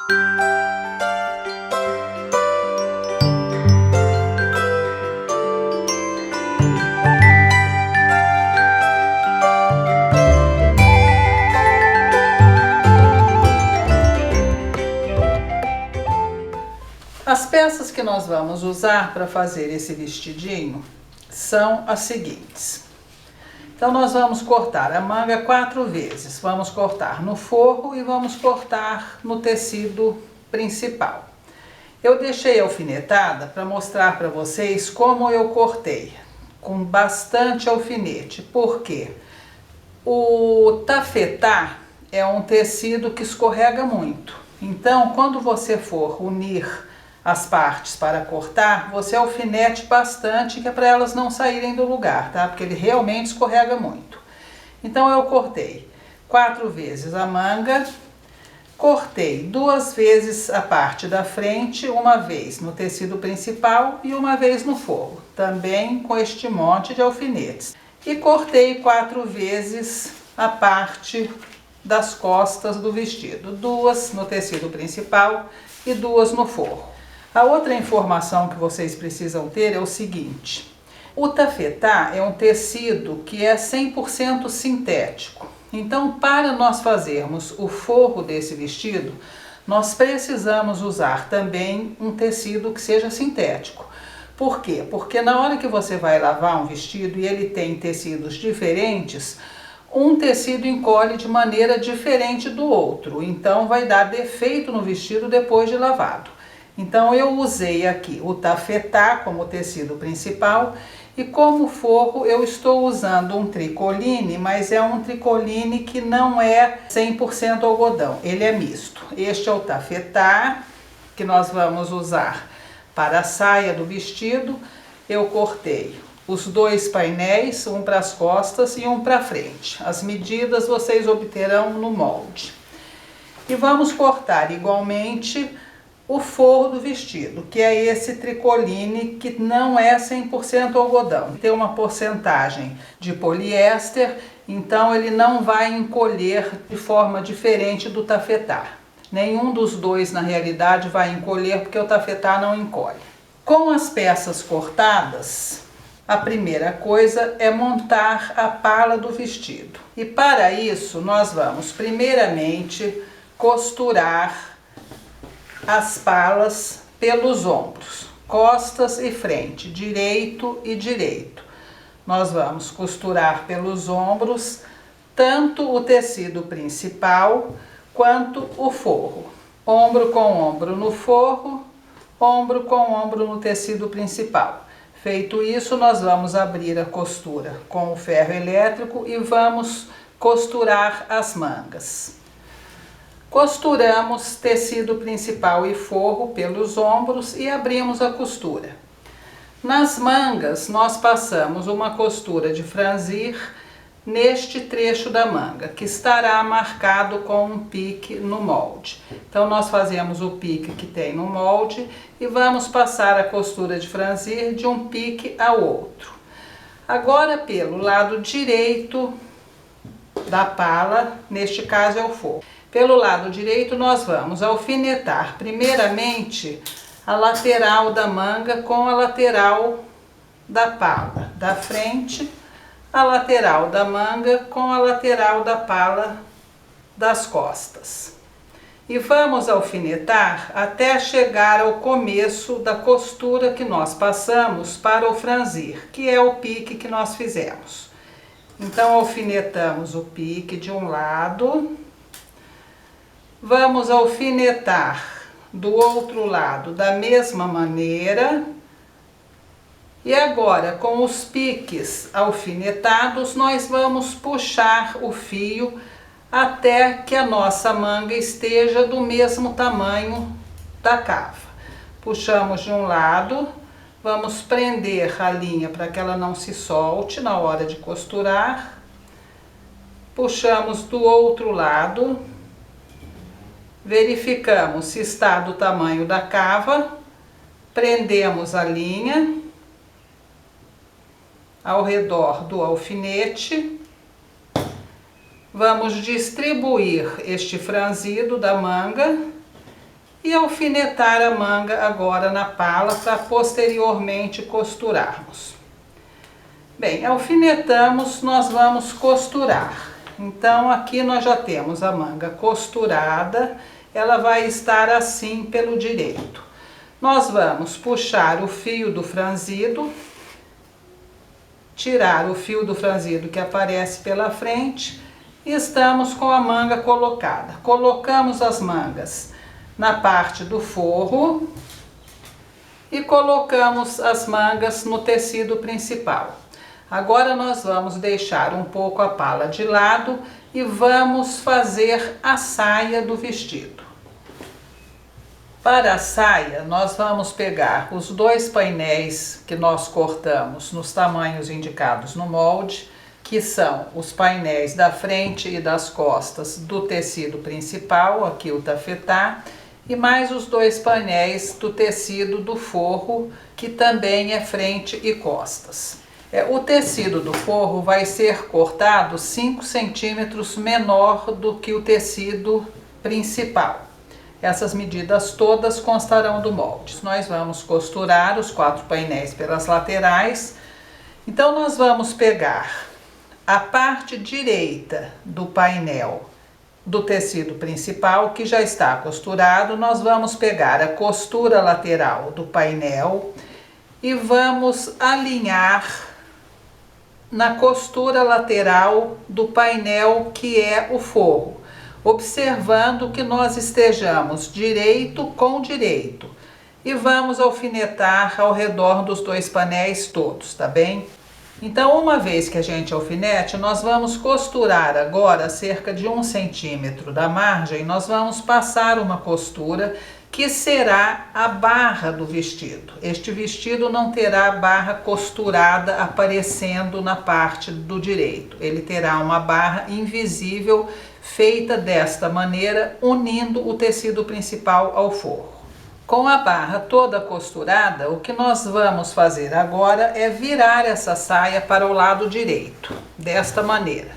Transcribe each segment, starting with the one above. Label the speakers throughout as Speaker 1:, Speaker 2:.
Speaker 1: As peças que nós vamos usar para fazer esse vestidinho são as seguintes. Então nós vamos cortar a manga 4 vezes, vamos cortar no forro e vamos cortar no tecido principal. Eu deixei alfinetada para mostrar para vocês como eu cortei, com bastante alfinete, porque o tafetá é um tecido que escorrega muito. Então quando você for unir as partes para cortar, você alfinete bastante, que é para elas não saírem do lugar, tá? Porque ele realmente escorrega muito. Então eu cortei 4 vezes a manga, cortei 2 vezes a parte da frente, uma vez no tecido principal e uma vez no forro, também com este monte de alfinetes. E cortei 4 vezes a parte das costas do vestido, 2 no tecido principal e 2 no forro. A outra informação que vocês precisam ter é o seguinte: o tafetá é um tecido que é 100% sintético. Então, para nós fazermos o forro desse vestido, nós precisamos usar também um tecido que seja sintético. Por quê? Porque na hora que você vai lavar um vestido e ele tem tecidos diferentes, um tecido encolhe de maneira diferente do outro. Então, vai dar defeito no vestido depois de lavado. Então eu usei aqui o tafetá como tecido principal e como forro eu estou usando um tricoline, mas é um tricoline que não é 100% algodão, ele é misto. Este é o tafetá que nós vamos usar para a saia do vestido. Eu cortei os 2 painéis, um para as costas e um para frente. As medidas vocês obterão no molde. E vamos cortar igualmente o forro do vestido, que é esse tricoline que não é 100% algodão. Tem uma porcentagem de poliéster, então ele não vai encolher de forma diferente do tafetá. Nenhum dos dois, na realidade, vai encolher, porque o tafetá não encolhe. Com as peças cortadas, a primeira coisa é montar a pala do vestido. E para isso, nós vamos primeiramente costurar as palas pelos ombros, costas e frente, direito e direito. Nós vamos costurar pelos ombros tanto o tecido principal quanto o forro. Ombro com ombro no forro, ombro com ombro no tecido principal. Feito isso, nós vamos abrir a costura com o ferro elétrico e vamos costurar as mangas. Costuramos tecido principal e forro pelos ombros e abrimos a costura. Nas mangas, nós passamos uma costura de franzir neste trecho da manga, que estará marcado com um pique no molde. Então, nós fazemos o pique que tem no molde e vamos passar a costura de franzir de um pique ao outro. Agora, pelo lado direito da pala, neste caso é o forro. Pelo lado direito, nós vamos alfinetar primeiramente a lateral da manga com a lateral da pala da frente, a lateral da manga com a lateral da pala das costas. E vamos alfinetar até chegar ao começo da costura que nós passamos para o franzir, que é o pique que nós fizemos. Então, alfinetamos o pique de um lado. Vamos alfinetar do outro lado da mesma maneira. E agora, com os piques alfinetados, nós vamos puxar o fio até que a nossa manga esteja do mesmo tamanho da cava. Puxamos de um lado, vamos prender a linha para que ela não se solte na hora de costurar. Puxamos do outro lado. Verificamos se está do tamanho da cava, prendemos a linha ao redor do alfinete, vamos distribuir este franzido da manga e alfinetar a manga agora na pala para posteriormente costurarmos. Bem, alfinetamos, nós vamos costurar. Então aqui nós já temos a manga costurada, ela vai estar assim pelo direito. Nós vamos puxar o fio do franzido, tirar o fio do franzido que aparece pela frente e estamos com a manga colocada. Colocamos as mangas na parte do forro e colocamos as mangas no tecido principal. Agora nós vamos deixar um pouco a pala de lado e vamos fazer a saia do vestido. Para a saia, nós vamos pegar os 2 painéis que nós cortamos nos tamanhos indicados no molde, que são os painéis da frente e das costas do tecido principal, aqui o tafetá, e mais os 2 painéis do tecido do forro, que também é frente e costas. O tecido do forro vai ser cortado 5 centímetros menor do que o tecido principal. Essas medidas todas constarão do molde. Nós vamos costurar os 4 painéis pelas laterais. Então nós vamos pegar a parte direita do painel do tecido principal, que já está costurado. Nós vamos pegar a costura lateral do painel e vamos alinhar na costura lateral do painel que é o forro, observando que nós estejamos direito com direito, e vamos alfinetar ao redor dos 2 painéis todos, tá bem? Então, uma vez que a gente alfinete, nós vamos costurar agora cerca de 1 centímetro da margem, nós vamos passar uma costura que será a barra do vestido. Este vestido não terá barra costurada aparecendo na parte do direito. Ele terá uma barra invisível feita desta maneira, unindo o tecido principal ao forro. Com a barra toda costurada, o que nós vamos fazer agora é virar essa saia para o lado direito, desta maneira.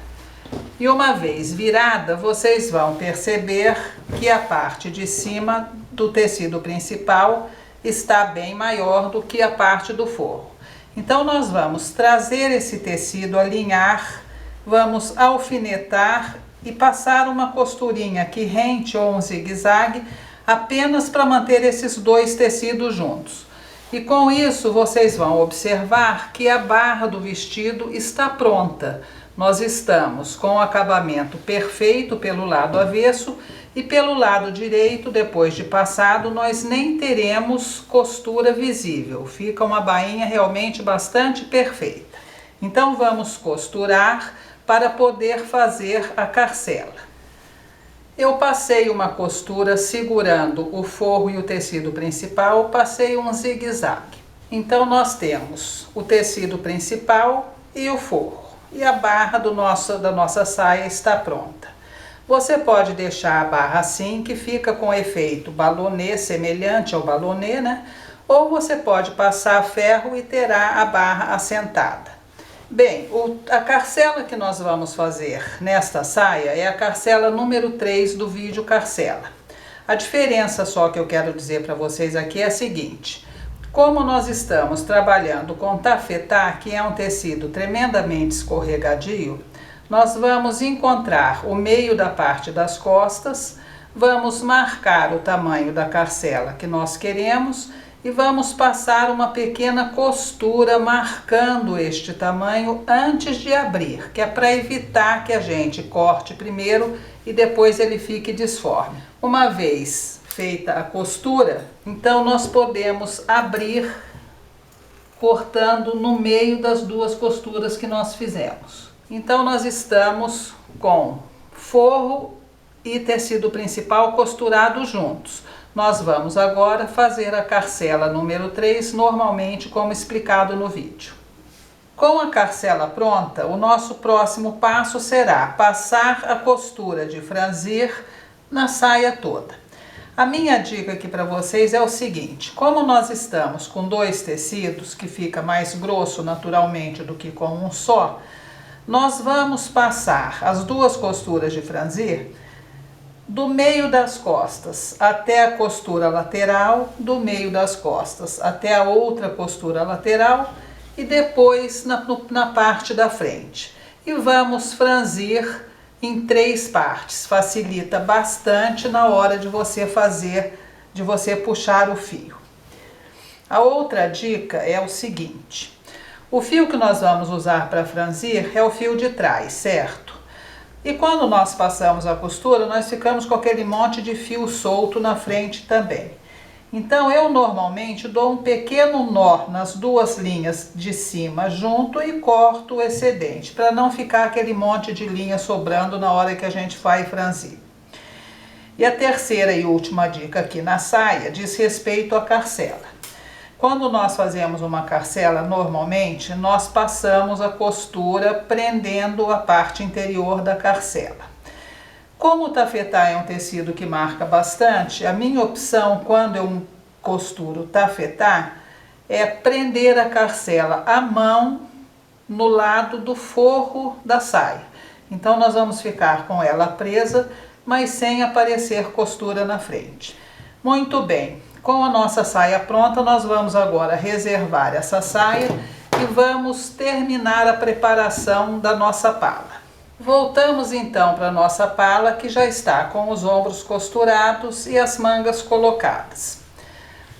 Speaker 1: E uma vez virada, vocês vão perceber que a parte de cima do tecido principal está bem maior do que a parte do forro. Então nós vamos trazer esse tecido, alinhar, vamos alfinetar e passar uma costurinha aqui rente ou um zigue-zague, apenas para manter esses 2 tecidos juntos. E com isso vocês vão observar que a barra do vestido está pronta. Nós estamos com o acabamento perfeito pelo lado avesso, e pelo lado direito, depois de passado, nós nem teremos costura visível. Fica uma bainha realmente bastante perfeita. Então vamos costurar para poder fazer a carcela. Eu passei uma costura segurando o forro e o tecido principal, passei um zigue-zague. Então nós temos o tecido principal e o forro. E a barra da nossa saia está pronta. Você pode deixar a barra assim, que fica com efeito balonê, semelhante ao balonê, né? Ou você pode passar ferro e terá a barra assentada. Bem, a carcela que nós vamos fazer nesta saia é a carcela número 3 do vídeo carcela. A diferença só que eu quero dizer para vocês aqui é a seguinte: como nós estamos trabalhando com tafetá, que é um tecido tremendamente escorregadio, nós vamos encontrar o meio da parte das costas, vamos marcar o tamanho da carcela que nós queremos e vamos passar uma pequena costura marcando este tamanho antes de abrir, que é para evitar que a gente corte primeiro e depois ele fique disforme. Uma vez feita a costura, então nós podemos abrir cortando no meio das 2 costuras que nós fizemos. Então nós estamos com forro e tecido principal costurados juntos. Nós vamos agora fazer a carcela número 3, normalmente como explicado no vídeo. Com a carcela pronta, o nosso próximo passo será passar a costura de franzir na saia toda. A minha dica aqui para vocês é o seguinte: como nós estamos com 2 tecidos, que fica mais grosso naturalmente do que com um só, nós vamos passar as 2 costuras de franzir do meio das costas até a costura lateral, do meio das costas até a outra costura lateral e depois na parte da frente. E vamos franzir em 3 partes, facilita bastante na hora de você puxar o fio. A outra dica é o seguinte: o fio que nós vamos usar para franzir é o fio de trás, certo? E quando nós passamos a costura, nós ficamos com aquele monte de fio solto na frente também. Então eu normalmente dou um pequeno nó nas 2 linhas de cima junto e corto o excedente, para não ficar aquele monte de linha sobrando na hora que a gente vai franzir. E a terceira e última dica aqui na saia diz respeito à carcela. Quando nós fazemos uma carcela, normalmente nós passamos a costura prendendo a parte interior da carcela. Como o tafetá é um tecido que marca bastante, a minha opção quando eu costuro tafetá é prender a carcela à mão no lado do forro da saia. Então nós vamos ficar com ela presa, mas sem aparecer costura na frente. Muito bem, com a nossa saia pronta, nós vamos agora reservar essa saia e vamos terminar a preparação da nossa pala. Voltamos então para a nossa pala, que já está com os ombros costurados e as mangas colocadas.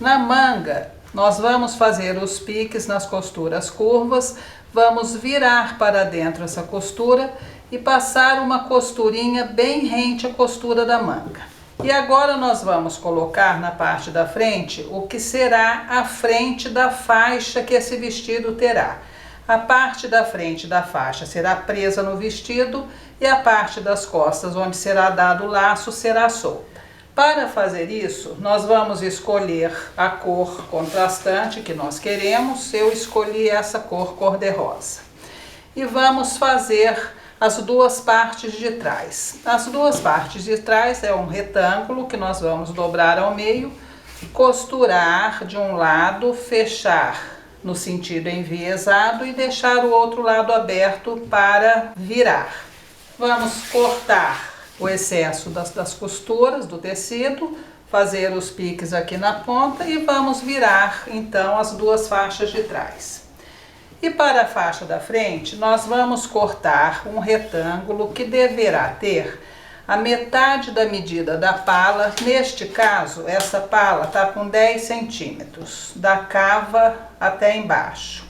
Speaker 1: Na manga, nós vamos fazer os piques nas costuras curvas, vamos virar para dentro essa costura e passar uma costurinha bem rente à costura da manga. E agora nós vamos colocar na parte da frente o que será a frente da faixa que esse vestido terá. A parte da frente da faixa será presa no vestido e a parte das costas, onde será dado o laço, será solta. Para fazer isso, nós vamos escolher a cor contrastante que nós queremos. Eu escolhi essa cor cor-de-rosa. E vamos fazer as 2 partes de trás. As 2 partes de trás é um retângulo que nós vamos dobrar ao meio, costurar de um lado, fechar no sentido enviesado e deixar o outro lado aberto para virar. Vamos cortar o excesso das costuras do tecido, fazer os piques aqui na ponta e vamos virar então as 2 faixas de trás. E para a faixa da frente, nós vamos cortar um retângulo que deverá ter a metade da medida da pala. Neste caso, essa pala está com 10 centímetros, da cava até embaixo.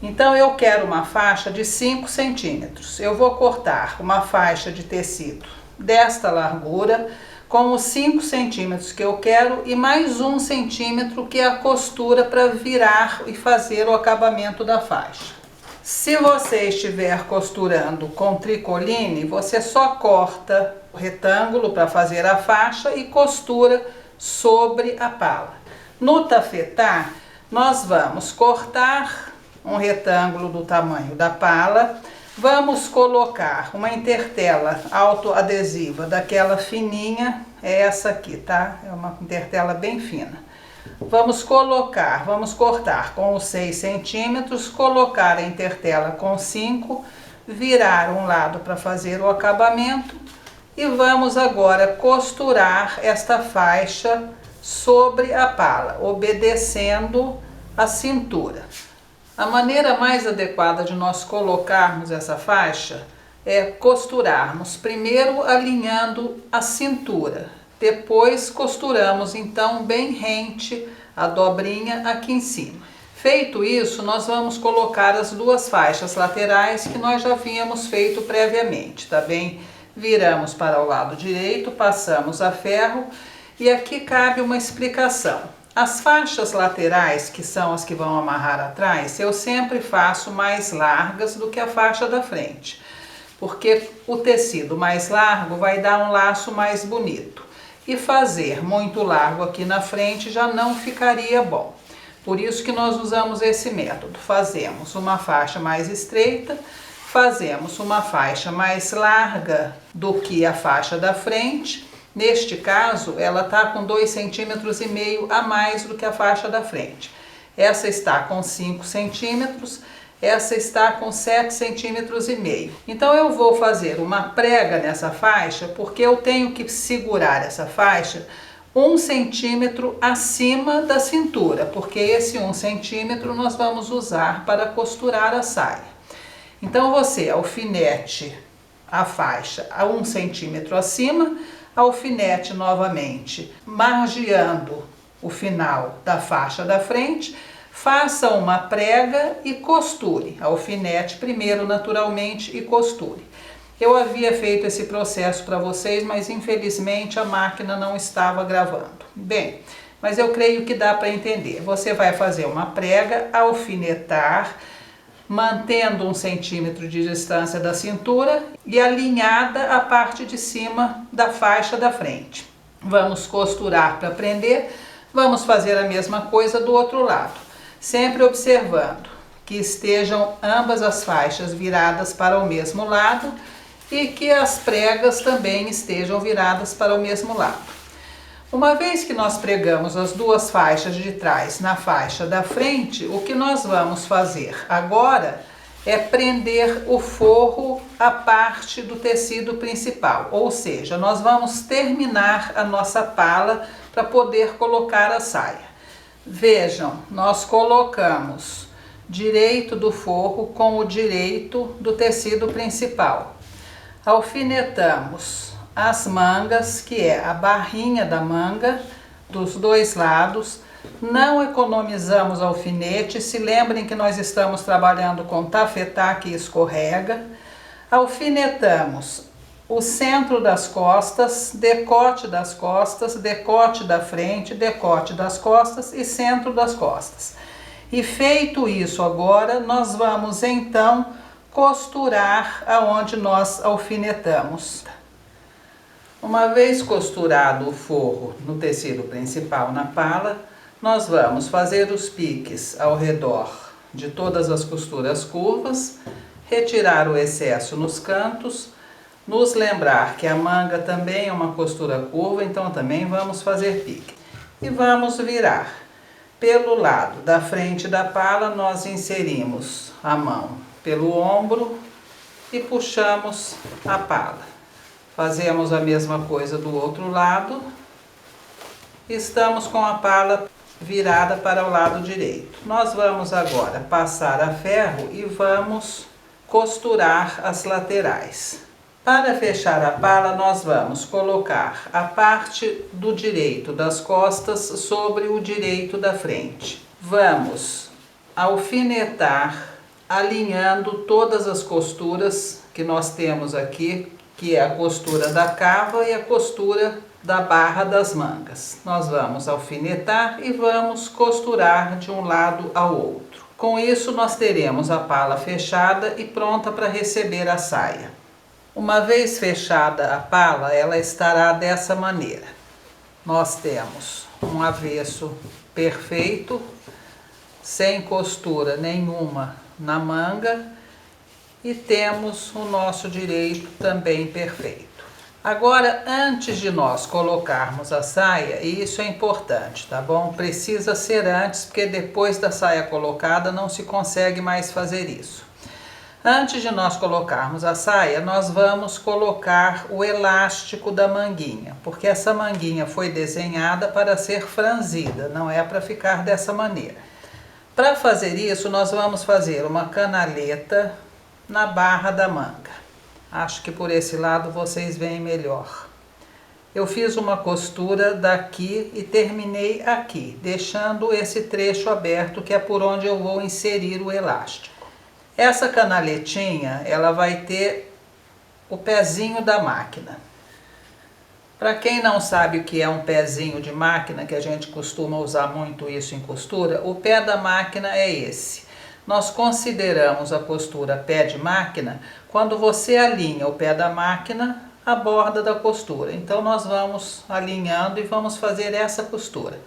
Speaker 1: Então, eu quero uma faixa de 5 centímetros. Eu vou cortar uma faixa de tecido desta largura, com os 5 centímetros que eu quero e mais 1 centímetro que é a costura para virar e fazer o acabamento da faixa. Se você estiver costurando com tricoline, você só corta o retângulo para fazer a faixa e costura sobre a pala. No tafetá, nós vamos cortar um retângulo do tamanho da pala, vamos colocar uma intertela autoadesiva daquela fininha, é essa aqui, tá? É uma intertela bem fina. Vamos cortar com os 6 centímetros, colocar a intertela com 5, virar um lado para fazer o acabamento e vamos agora costurar esta faixa sobre a pala, obedecendo a cintura. A maneira mais adequada de nós colocarmos essa faixa é costurarmos primeiro alinhando a cintura, depois costuramos então bem rente a dobrinha aqui em cima. Feito isso, nós vamos colocar as 2 faixas laterais que nós já havíamos feito previamente, tá bem? Viramos para o lado direito, passamos a ferro e aqui cabe uma explicação. As faixas laterais, que são as que vão amarrar atrás, eu sempre faço mais largas do que a faixa da frente, porque o tecido mais largo vai dar um laço mais bonito. E fazer muito largo aqui na frente já não ficaria bom. Por isso que nós usamos esse método. Fazemos uma faixa mais estreita, fazemos uma faixa mais larga do que a faixa da frente. Neste caso, ela está com 2,5 centímetros a mais do que a faixa da frente. Essa está com 5 centímetros, essa está com 7,5 centímetros. Então eu vou fazer uma prega nessa faixa, porque eu tenho que segurar essa faixa 1 centímetro acima da cintura, porque esse 1 centímetro nós vamos usar para costurar a saia. Então você alfinete a faixa a 1 centímetro acima, alfinete novamente, margeando o final da faixa da frente, faça uma prega e costure. Alfinete primeiro naturalmente e costure. Eu havia feito esse processo para vocês, mas infelizmente a máquina não estava gravando. Bem, mas eu creio que dá para entender. Você vai fazer uma prega, alfinetar, mantendo 1 centímetro de distância da cintura e alinhada a parte de cima da faixa da frente. Vamos costurar para prender, vamos fazer a mesma coisa do outro lado, sempre observando que estejam ambas as faixas viradas para o mesmo lado e que as pregas também estejam viradas para o mesmo lado. Uma vez que nós pregamos as duas faixas de trás na faixa da frente, o que nós vamos fazer agora é prender o forro à parte do tecido principal, ou seja, nós vamos terminar a nossa pala para poder colocar a saia. Vejam, nós colocamos direito do forro com o direito do tecido principal. Alfinetamos as mangas, que é a barrinha da manga, dos dois lados. Não economizamos alfinete, se lembrem que nós estamos trabalhando com tafetá que escorrega. Alfinetamos o centro das costas, decote das costas, decote da frente, decote das costas e centro das costas. E feito isso agora, nós vamos então costurar aonde nós alfinetamos. Uma vez costurado o forro no tecido principal na pala, nós vamos fazer os piques ao redor de todas as costuras curvas, retirar o excesso nos cantos, nos lembrar que a manga também é uma costura curva, então também vamos fazer pique. E vamos virar. Pelo lado da frente da pala, nós inserimos a mão pelo ombro e puxamos a pala. Fazemos a mesma coisa do outro lado. Estamos com a pala virada para o lado direito. Nós vamos agora passar a ferro e vamos costurar as laterais. Para fechar a pala, nós vamos colocar a parte do direito das costas sobre o direito da frente. Vamos alfinetar, alinhando todas as costuras que nós temos aqui, que é a costura da cava e a costura da barra das mangas. Nós vamos alfinetar e vamos costurar de um lado ao outro. Com isso, nós teremos a pala fechada e pronta para receber a saia. Uma vez fechada a pala, ela estará dessa maneira. Nós temos um avesso perfeito, sem costura nenhuma na manga, e temos o nosso direito também perfeito. Agora, antes de nós colocarmos a saia, e isso é importante, tá bom? Precisa ser antes, porque depois da saia colocada não se consegue mais fazer isso. Antes de nós colocarmos a saia, nós vamos colocar o elástico da manguinha, porque essa manguinha foi desenhada para ser franzida, não é para ficar dessa maneira. Para fazer isso, nós vamos fazer uma canaleta na barra da manga. Acho que por esse lado vocês veem melhor. Eu fiz uma costura daqui e terminei aqui, deixando esse trecho aberto, que é por onde eu vou inserir o elástico. Essa canaletinha, ela vai ter o pezinho da máquina. Para quem não sabe o que é um pezinho de máquina, que a gente costuma usar muito isso em costura, o pé da máquina é esse. Nós consideramos a costura pé de máquina quando você alinha o pé da máquina à borda da costura. Então nós vamos alinhando e vamos fazer essa costura.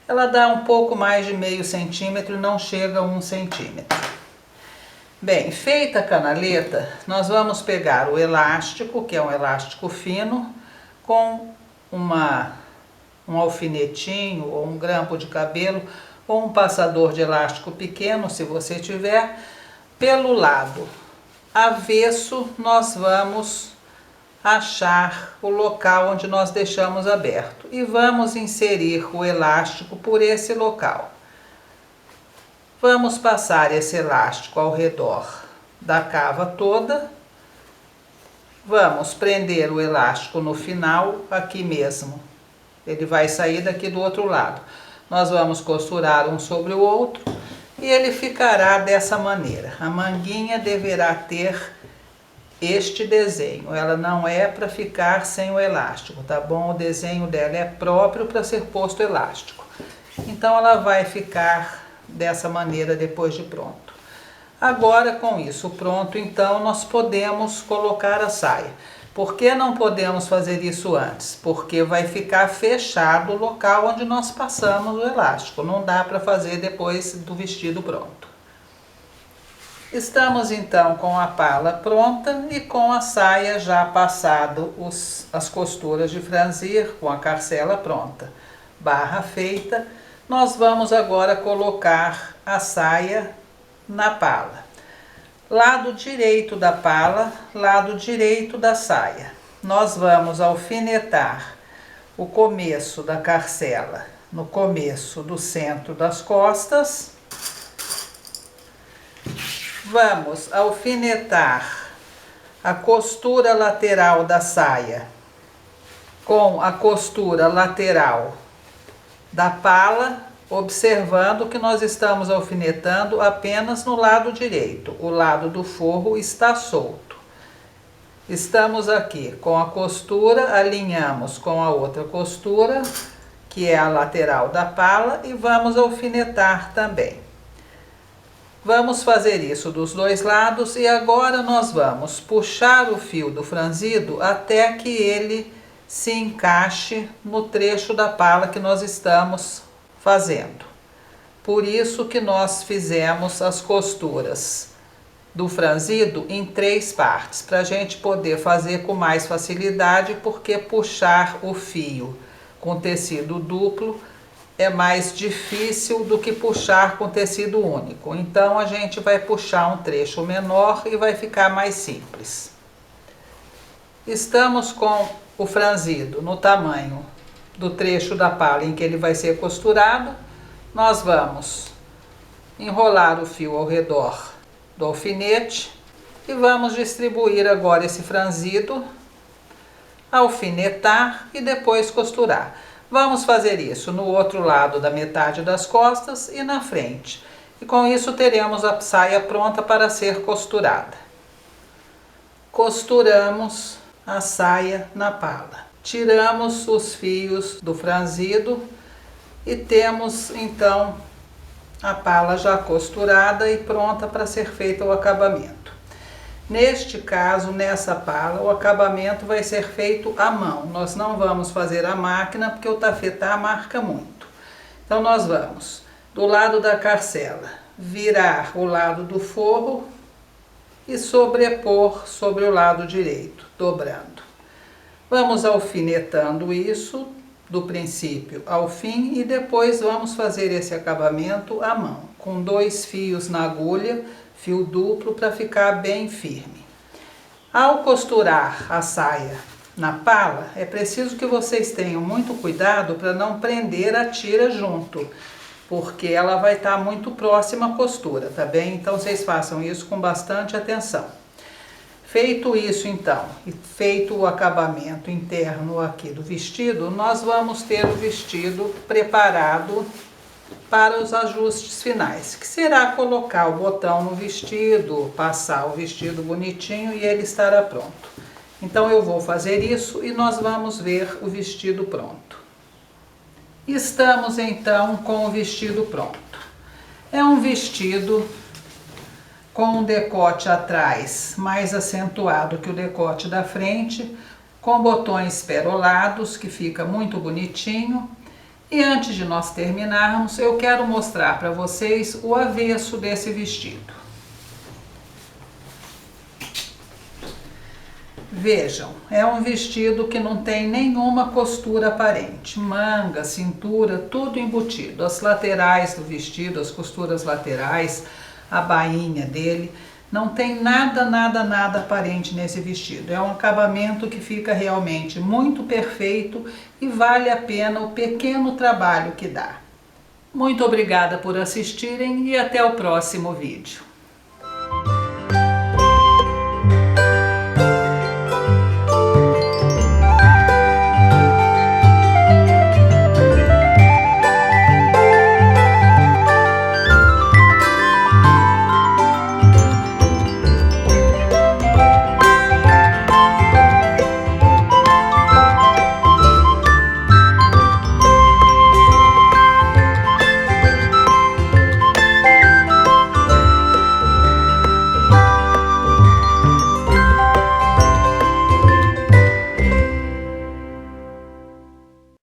Speaker 1: Ela dá um pouco mais de meio centímetro e não chega a 1 centímetro. Bem, feita a canaleta, nós vamos pegar o elástico, que é um elástico fino, com um alfinetinho ou um grampo de cabelo, ou um passador de elástico pequeno, se você tiver. Pelo lado avesso, nós vamos achar o local onde nós deixamos aberto e vamos inserir o elástico por esse local. Vamos passar esse elástico ao redor da cava toda. Vamos prender o elástico no final, aqui mesmo. Ele vai sair daqui do outro lado. Nós vamos costurar um sobre o outro e ele ficará dessa maneira. A manguinha deverá ter este desenho. Ela não é para ficar sem o elástico, tá bom? O desenho dela é próprio para ser posto elástico. Então ela vai ficar dessa maneira depois de pronto. Agora, com isso pronto, então nós podemos colocar a saia. Por que não podemos fazer isso antes? Porque vai ficar fechado o local onde nós passamos o elástico. Não dá para fazer depois do vestido pronto. Estamos então com a pala pronta e com a saia já passado as costuras de franzir, com a carcela pronta, barra feita. Nós vamos agora colocar a saia na pala. Lado direito da pala, lado direito da saia. Nós vamos alfinetar o começo da carcela no começo do centro das costas. Vamos alfinetar a costura lateral da saia com a costura lateral da pala, observando que nós estamos alfinetando apenas no lado direito. O lado do forro está solto. Estamos aqui com a costura, alinhamos com a outra costura, que é a lateral da pala, e vamos alfinetar também. Vamos fazer isso dos dois lados e agora nós vamos puxar o fio do franzido até que ele se encaixe no trecho da pala que nós estamos fazendo. Por isso que nós fizemos as costuras do franzido em 3 partes, para a gente poder fazer com mais facilidade, porque puxar o fio com tecido duplo é mais difícil do que puxar com tecido único. Então a gente vai puxar um trecho menor e vai ficar mais simples. Estamos com o franzido no tamanho do trecho da pala em que ele vai ser costurado. Nós vamos enrolar o fio ao redor do alfinete e vamos distribuir agora esse franzido, alfinetar e depois costurar. Vamos fazer isso no outro lado da metade das costas e na frente. E com isso teremos a saia pronta para ser costurada. Costuramos a saia na pala. Tiramos os fios do franzido e temos então a pala já costurada e pronta para ser feito o acabamento. Neste caso, nessa pala, o acabamento vai ser feito à mão. Nós não vamos fazer à máquina porque o tafetá marca muito. Então nós vamos do lado da carcela virar o lado do forro e sobrepor sobre o lado direito, dobrando. Vamos alfinetando isso do princípio ao fim e depois vamos fazer esse acabamento à mão, com 2 fios na agulha, fio duplo, para ficar bem firme. Ao costurar a saia na pala, é preciso que vocês tenham muito cuidado para não prender a tira junto, porque ela vai estar muito próxima à costura, tá bem? Então vocês façam isso com bastante atenção. Feito isso então, e feito o acabamento interno aqui do vestido, nós vamos ter o vestido preparado para os ajustes finais, que será colocar o botão no vestido, passar o vestido bonitinho e ele estará pronto. Então eu vou fazer isso e nós vamos ver o vestido pronto. Estamos então com o vestido pronto. É um vestido com um decote atrás mais acentuado que o decote da frente, com botões perolados, que fica muito bonitinho. E antes de nós terminarmos, eu quero mostrar para vocês o avesso desse vestido. Vejam, é um vestido que não tem nenhuma costura aparente, manga, cintura, tudo embutido. As laterais do vestido, as costuras laterais, a bainha dele, Não tem nada aparente nesse vestido. É um acabamento que fica realmente muito perfeito e vale a pena o pequeno trabalho que dá. Muito obrigada por assistirem e até o próximo vídeo.